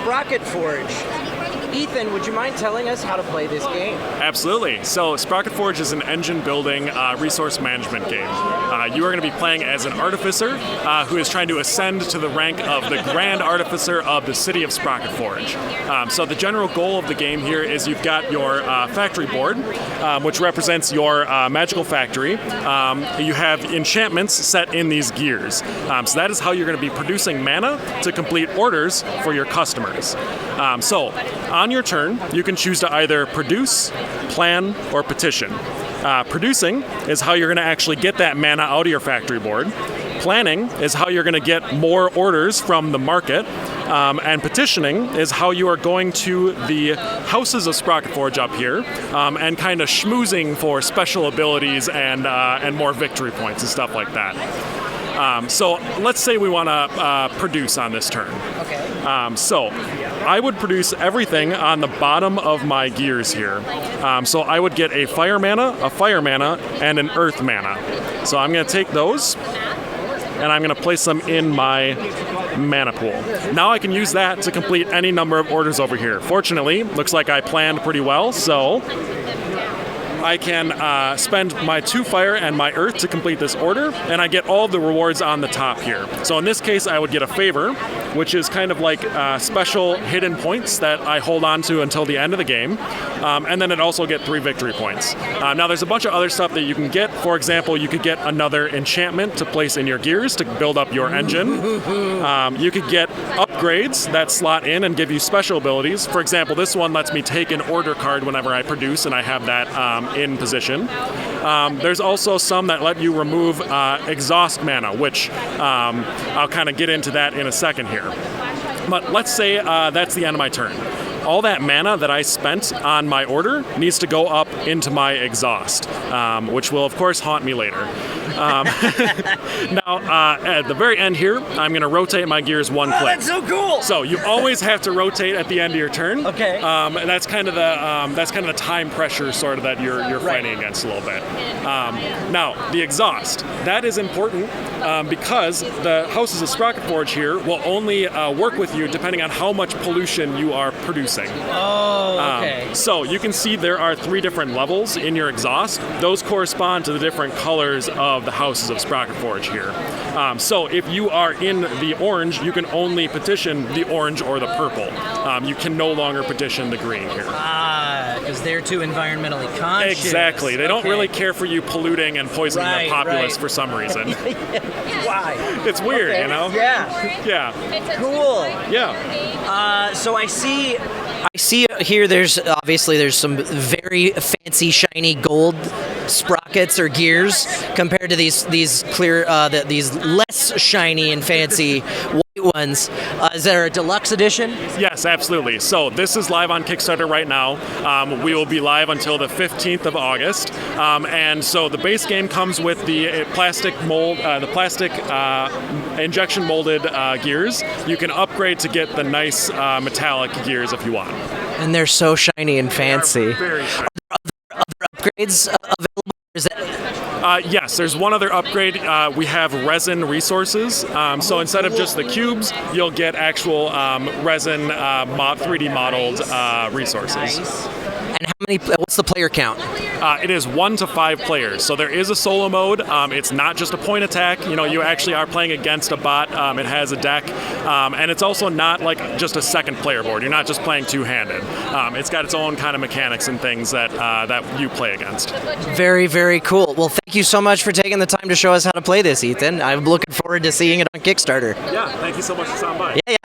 Sprocketforge. Ethan, would you mind telling us how to play this game? Absolutely. So Sprocketforge is an engine building resource management game. You are going to be playing as an artificer who is trying to ascend to the rank of the Grand Artificer of the city of Sprocketforge. So the general goal of the game here is you've got your factory board, which represents your magical factory. You have enchantments set in these gears. So that is how you're going to be producing mana to complete orders for your customers. So on your turn, you can choose to either produce, plan, or petition. Producing is how you're going to actually get that mana out of your factory board. Planning is how you're going to get more orders from the market. And petitioning is how you are going to the houses of Sprocketforge up here and kind of schmoozing for special abilities and more victory points and stuff like that. So let's say we want to produce on this turn. Okay. So I would produce everything on the bottom of my gears here. So I would get a fire mana, and an earth mana. So I'm going to take those, and I'm going to place them in my mana pool. Now I can use that to complete any number of orders over here. Fortunately, looks like I planned pretty well, so I can spend my 2 fire and my earth to complete this order, and I get all the rewards on the top here. So in this case, I would get a favor, which is kind of like special hidden points that I hold on to until the end of the game, and then it also get 3 victory points. Now there's a bunch of other stuff that you can get. For example, you could get another enchantment to place in your gears to build up your engine. You could get upgrades that slot in and give you special abilities. For example, this one lets me take an order card whenever I produce, and I have that in position. There's also some that let you remove exhaust mana, which I'll kind of get into that in a second here. But let's say that's the end of my turn. All that mana that I spent on my order needs to go up into my exhaust, which will of course haunt me later. Now, at the very end here, I'm going to rotate my gears 1 click. That's so cool! So you always have to rotate at the end of your turn. Okay. And that's kind of the time pressure sort of that you're fighting against a little bit. Now, the exhaust. That is important because the houses of Sprocketforge here will only work with you depending on how much pollution you are producing. Oh, okay. So you can see there are 3 different levels in your exhaust. Those correspond to the different colors of the houses of Sprocketforge here. So if you are in the orange, you can only petition the orange or the purple. You can no longer petition the green here. Because they're too environmentally conscious. Exactly. They don't really care for you polluting and poisoning the populace for some reason. Why? It's weird, you know? Yeah. Yeah. Cool. Yeah. So I see here there's some very fancy shiny gold sprockets or gears compared to these clear these less shiny and fancy white ones. Is there a deluxe edition? Yes, absolutely. So this is live on Kickstarter right now. We will be live until the 15th of August. And so the base game comes with the plastic mold, injection molded gears. You can upgrade to get the nice metallic gears if you want. And they're so shiny and fancy. Very shiny. Are there other upgrades available? Is that... Yes, there's one other upgrade. We have resin resources. So instead of just the cubes, you'll get actual resin 3D modeled resources. Nice. And what's the player count? It is 1 to 5 players. So there is a solo mode. It's not just a point attack. You know, you actually are playing against a bot. It has a deck. And it's also not like just a second player board. You're not just playing two-handed. It's got its own kind of mechanics and things that you play against. Very, very cool. Well, thank you so much for taking the time to show us how to play this, Ethan. I'm looking forward to seeing it on Kickstarter. Yeah, thank you so much for stopping by. Yeah.